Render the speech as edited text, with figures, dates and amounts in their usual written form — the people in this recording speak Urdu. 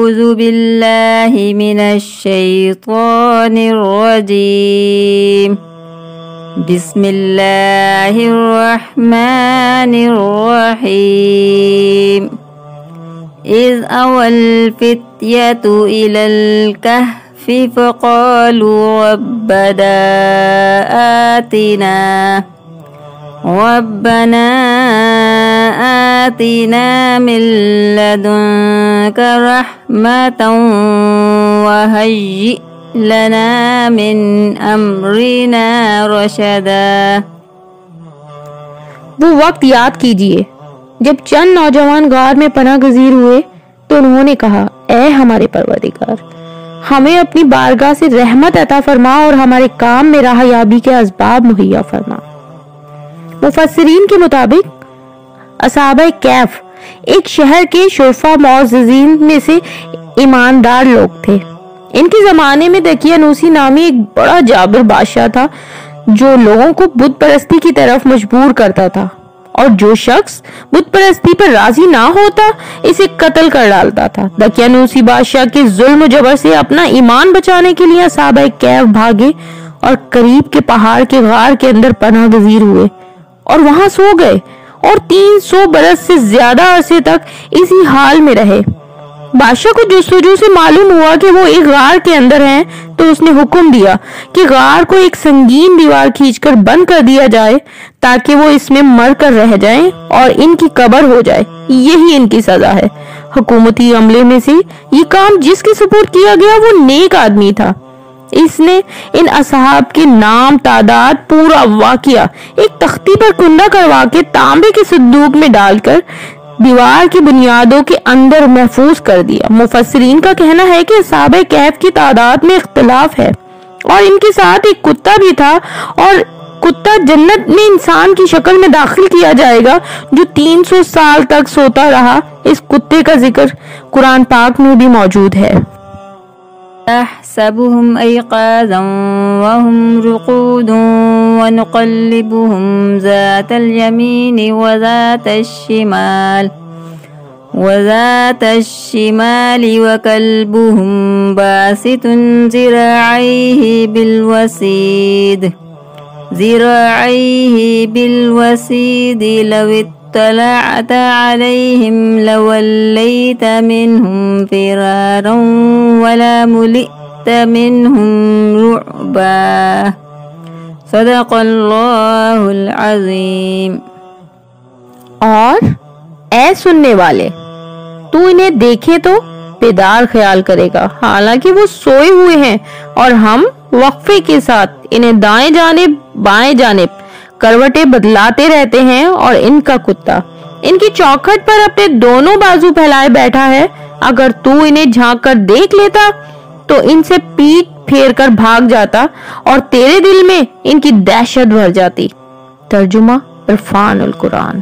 أعوذ بالله من الشيطان الرجيم بسم الله الرحمن الرحيم إذ أوى الفتية إلى الكهف فقالوا ربنا آتنا من لدنك رحمة وهيئ لنا من أمرنا رشدا۔ وہ وقت یاد کیجئے جب چند نوجوان غار میں پناہ گزیر ہوئے تو انہوں نے کہا، اے ہمارے پروردگار، ہمیں اپنی بارگاہ سے رحمت عطا فرما اور ہمارے کام میں راہ یابی کے اسباب مہیا فرما۔ مفسرین کے مطابق اصحابہ کہف ایک شہر کے شرفا معززین میں سے ایماندار لوگ تھے۔ ان کے زمانے میں دقیانوسی نامی ایک بڑا جابر بادشاہ تھا جو لوگوں کو بت پرستی کی طرف مجبور کرتا تھا، اور جو شخص بت پرستی پر راضی نہ ہوتا اسے قتل کر ڈالتا تھا۔ دقیانوسی بادشاہ کے ظلم و جبر سے اپنا ایمان بچانے کے لیے اصحابہ کہف بھاگے اور قریب کے پہاڑ کے غار کے اندر پناہ گزیر ہوئے اور وہاں سو گئے، اور 300 برس سے زیادہ عرصے تک اسی حال میں رہے۔ بادشاہ کو جستجو سے معلوم ہوا کہ وہ ایک غار کے اندر ہیں تو اس نے حکم دیا کہ غار کو ایک سنگین دیوار کھینچ کر بند کر دیا جائے تاکہ وہ اس میں مر کر رہ جائیں اور ان کی قبر ہو جائے، یہی ان کی سزا ہے۔ حکومتی عملے میں سے یہ کام جس کے سپرد کیا گیا وہ نیک آدمی تھا۔ اس نے ان اصحاب کے نام، تعداد، پورا واقعہ ایک تختی پر کندہ کروا کے تانبے کے صندوق میں ڈال کر دیوار کی بنیادوں کے اندر محفوظ کر دیا۔ مفسرین کا کہنا ہے کہ اصحابہ کہف کی تعداد میں اختلاف ہے اور ان کے ساتھ ایک کتا بھی تھا، اور کتا جنت میں انسان کی شکل میں داخل کیا جائے گا جو 300 سال تک سوتا رہا۔ اس کتے کا ذکر قرآن پاک میں بھی موجود ہے۔ تحسبهم أيقاظا وهم رقود ونقلبهم ذات اليمين وذات الشمال وكلبهم باسط ذراعيه بالوسيد لو اطلعت عليهم لوليت منهم فرارا ولا ملئت منهم رعبا۔ صدق اللہ العظیم۔ اور اے سننے والے، تو انہیں دیکھے تو بیدار خیال کرے گا، حالانکہ وہ سوئے ہوئے ہیں، اور ہم وقفے کے ساتھ انہیں دائیں جانب بائیں جانب کروٹیں بدلاتے رہتے ہیں، اور ان کا کتا ان کی چوکھٹ پر اپنے دونوں بازو پھیلائے بیٹھا ہے۔ اگر تو انہیں جھانک کر دیکھ لیتا تو ان سے پیٹ پھیر کر بھاگ جاتا اور تیرے دل میں ان کی دہشت بھر جاتی۔ ترجمہ عرفان القرآن۔